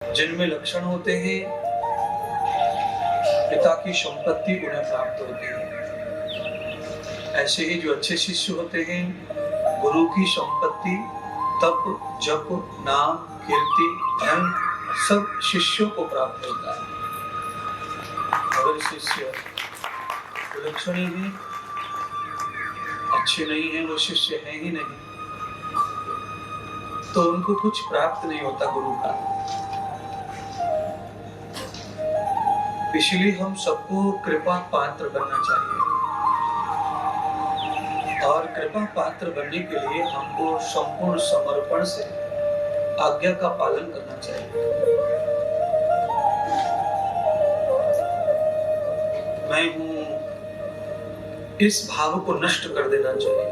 जिनमें लक्षण होते हैं पिता की संपत्ति उन्हें प्राप्त होती है। ऐसे ही जो अच्छे शिष्य होते हैं गुरु की संपत्ति तप जप नाम कीर्ति धन सब शिष्यों को प्राप्त होता है। अगर शिष्य विलक्षणी है अच्छे नहीं है वो शिष्य है ही नहीं तो उनको कुछ प्राप्त नहीं होता गुरु का। इसलिए हम सबको कृपा पात्र बनना चाहिए और कृपा पात्र बनने के लिए हमको संपूर्ण समर्पण से आज्ञा का पालन करना चाहिए। मैं हूं इस भाव को नष्ट कर देना चाहिए।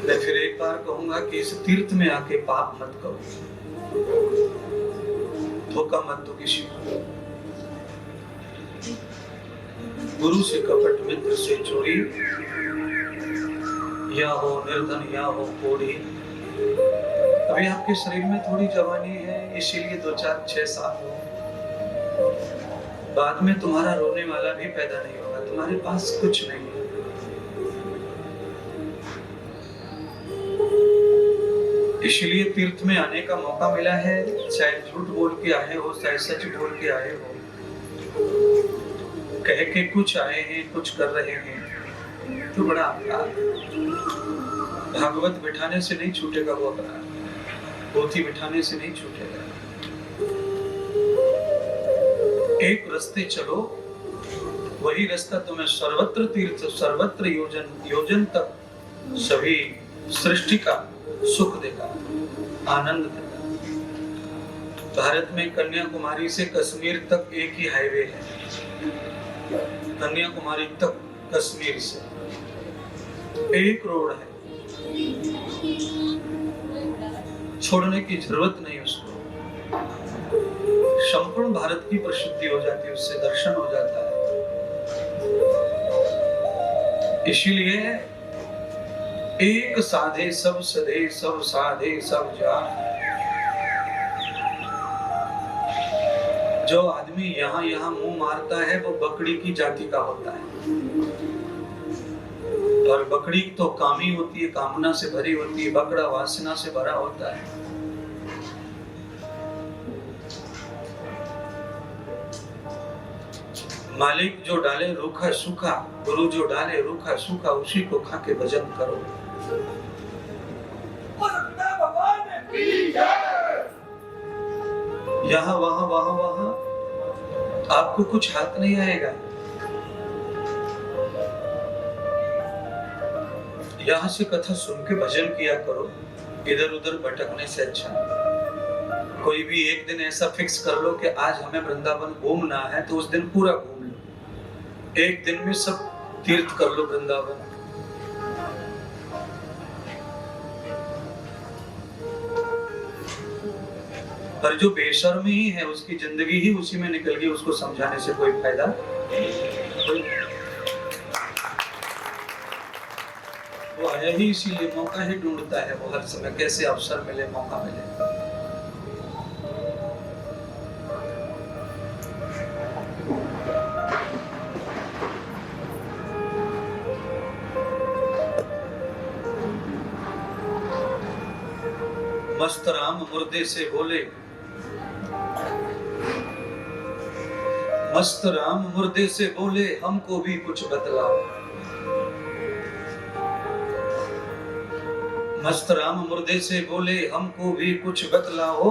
मैं फिर एक बार कहूंगा कि इस तीर्थ में आके पाप मत करो, धोखा मत दो किसी को, गुरु से कपट मित्र से चोरी, या हो निर्धन या हो कोढ़ी। अभी आपके शरीर में थोड़ी जवानी है इसीलिए 2 4 6 साल हो, बाद में तुम्हारा रोने वाला भी पैदा नहीं होगा, तुम्हारे पास कुछ नहीं है। इसलिए तीर्थ में आने का मौका मिला है, चाहे झूठ बोल के आए हो चाहे सच बोल के आए हो, कह के कुछ आए हैं कुछ कर रहे हैं तो बड़ा अपराध। भागवत बिठाने से नहीं छूटेगा वो अपराध, पोथी बिठाने से नहीं छूटेगा। एक रास्ते चलो वही रास्ता तुम्हें सर्वत्र तीर्थ सर्वत्र योजन तक सभी सृष्टि का सुख देगा आनंद देगा। भारत में कन्याकुमारी से कश्मीर तक एक ही हाईवे है, कन्याकुमारी तक कश्मीर से एक रोड है, छोड़ने की जरूरत नहीं उसको। संपूर्ण भारत की प्रसिद्धि हो जाती है, उससे दर्शन हो जाता है। इसीलिए एक साधे सब सधे सब साधे सब जान। जो आदमी यहाँ यहाँ मुंह मारता है वो बकरी की जाति का होता है, और बकरी तो कामी होती है, कामना से भरी होती है, बकरा वासना से भरा होता है। मालिक जो डाले रूखा सूखा, गुरु जो डाले रूखा सूखा, उसी को खा के भजन करो। यहाँ वहां वहां वहां आपको कुछ हाथ नहीं आएगा। यहाँ से कथा सुन के भजन किया करो, इधर उधर भटकने से अच्छा। कोई भी एक दिन ऐसा फिक्स कर लो कि आज हमें वृंदावन घूमना है तो उस दिन पूरा घूम लो, एक दिन में सब तीर्थ कर लो वृंदावन। पर जो बेशर्म ही है उसकी जिंदगी ही उसी में निकल गई, उसको समझाने से कोई फायदा नहीं। वो आया ही इसीलिए, मौका ही ढूंढता है वो हर समय, कैसे अवसर मिले मौका मिले। मस्त राम मुर्दे से बोले, मस्त राम मुर्दे से बोले हमको भी कुछ बतलाओ। मस्त राम मुर्दे से बोले हमको भी कुछ बतलाओ।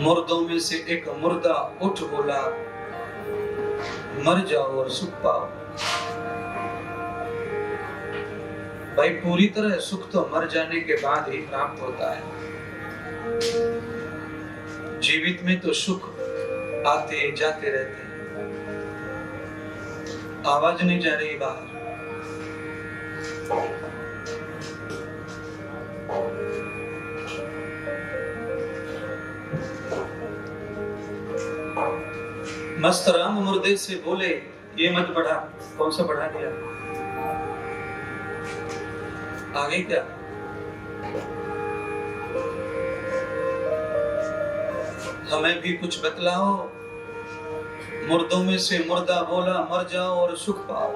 मुर्दों में से एक मुर्दा उठ बोला मर जाओ और सुख पाओ। भाई पूरी तरह सुख तो मर जाने के बाद ही प्राप्त होता है, जीवित में तो सुख आते जाते रहते हैं। आवाज नहीं जा रही बाहर। मस्त राम मुर्दे से बोले ये मत बढ़ा, कौन सा बढ़ा दिया? आगे क्या? हमें भी कुछ बतलाओ। मुर्दों में से मुर्दा बोला, मर जाओ और सुख पाओ।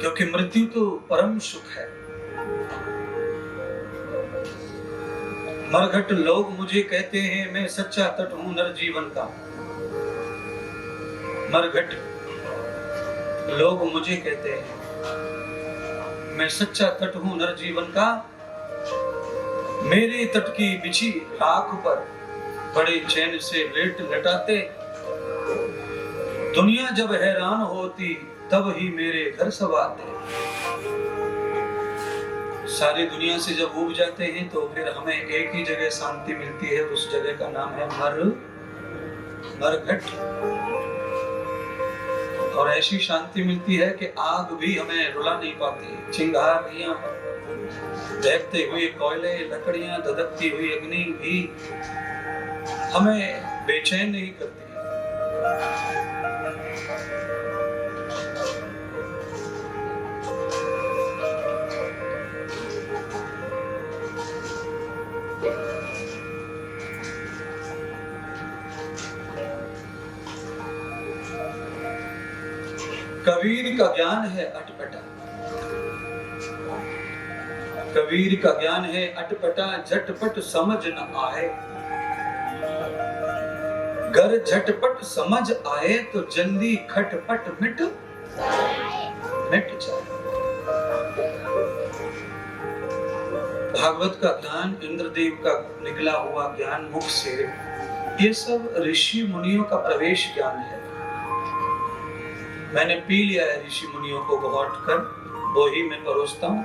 क्योंकि मृत्यु तो परम सुख है। मरघट लोग मुझे कहते हैं मैं सच्चा तट हूं नर जीवन का। मरघट लोग मुझे कहते हैं मैं सच्चा तट हूं नर जीवन का। मेरे तट की बिछी राख पर बड़े चैन से लेट लटाते। दुनिया जब हैरान होती तब ही मेरे घर सब आते। सारी दुनिया से जब ऊब जाते हैं तो फिर हमें एक ही जगह शांति मिलती है। उस जगह का नाम है मरघट। और ऐसी शांति मिलती है कि आग भी हमें रुला नहीं पाती। चिंगारियां, दहकते हुए कोयले, लकड़ियां, धधकती हुई अग्नि भी हमें बेचैन नहीं करती। कबीर का ज्ञान है अटपटा। कबीर का ज्ञान है अटपटा, झटपट समझ न आए। गर झटपट समझ आए तो जल्दी खटपट मिट जाए। भागवत का ज्ञान, इंद्रदेव का निकला हुआ ज्ञान मुख से, ये सब ऋषि मुनियों का प्रवेश ज्ञान है। मैंने पी लिया है ऋषि मुनियों को घोट कर, वो ही मैं परोसता हूँ।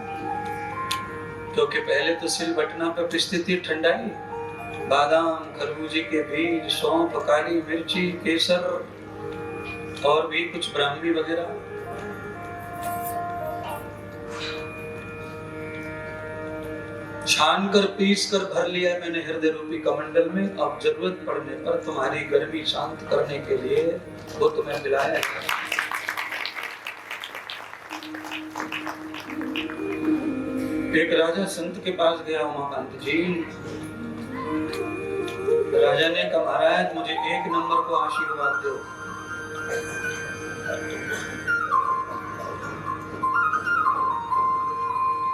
क्योंकि पहले तो सिल बटना पर पिसती थी ठंडाई, बादाम, खरबूजे के बीज, सौंफ, काली मिर्ची, केसर और भी कुछ ब्राह्मी वगैरह। छान कर पीस कर भर लिया मैंने हृदय रूपी कमंडल में। अब जरूरत पड़ने पर तुम्हारी गर्मी शांत करने के लिए वो तुम्हें मिलाया है। एक राजा संत के पास गया, उमाकांत जी। राजा ने कहा महाराज मुझे 1 नंबर को आशीर्वाद दो।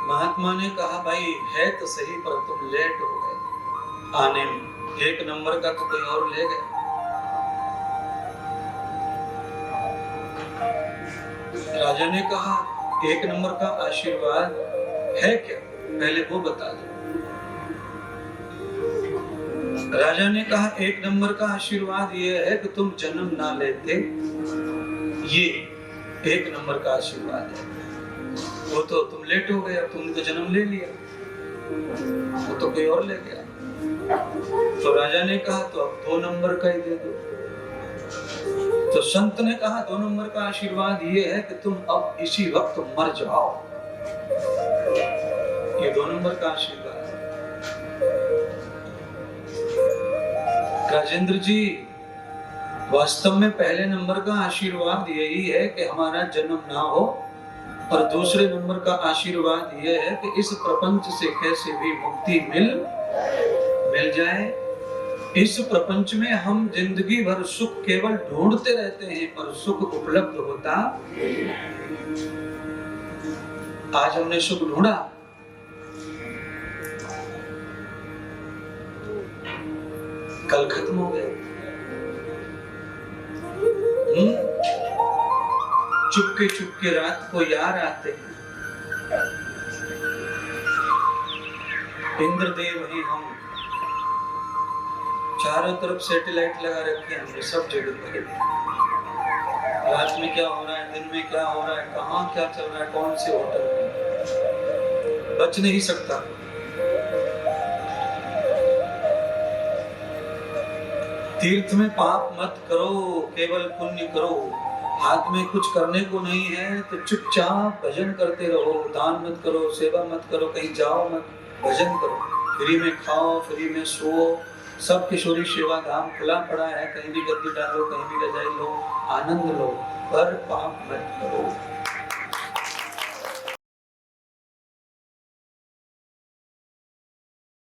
महात्मा ने कहा भाई है तो सही पर तुम लेट हो गए आने में। 1 नंबर का तो कोई और ले गए। राजा ने कहा 1 नंबर का आशीर्वाद है क्या, पहले वो बता दो। राजा ने कहा 1 नंबर का आशीर्वाद ये है कि तुम जन्म ना लेते, ये 1 नंबर का आशीर्वाद है। वो तो तुम लेट हो गए, अब तुमने तो जन्म ले लिया, वो तो कोई और ले गया। तो राजा ने कहा तो अब 2 नंबर का ही दे दो। तो संत ने कहा 2 नंबर का आशीर्वाद ये है कि तुम अब इसी वक्त मर जाओ। ये 2 नंबर का आशीर्वाद है। राजेंद्र जी वास्तव में पहले नंबर का आशीर्वाद यही है कि हमारा जन्म ना हो, और दूसरे नंबर का आशीर्वाद यह है कि इस प्रपंच से कैसे भी मुक्ति मिल जाए। इस प्रपंच में हम जिंदगी भर सुख केवल ढूंढते रहते हैं पर सुख उपलब्ध होता। आज हमने सुख ढूंढा, कल खत्म हो गया। चुपके चुपके रात को यार आते हैं। इंद्रदेव ही हम, चारों तरफ सैटेलाइट लगा रखे हैं हमने, सब जगह लगे। रात में क्या हो रहा है, दिन में क्या हो रहा है, कहाँ क्या चल रहा है, कौन से होटल में, बच नहीं सकता। तीर्थ में पाप मत करो, केवल पुण्य करो। हाथ में कुछ करने को नहीं है तो चुपचाप भजन करते रहो। दान मत करो, सेवा मत करो, कहीं जाओ मत, भजन करो। फ्री में खाओ, फ्री में सो, सब किशोरी सेवा धाम खुला पड़ा है, कहीं भी गद्दी डालो, कहीं भी रजाई लो, आनंद लो, पर पाप मत करो।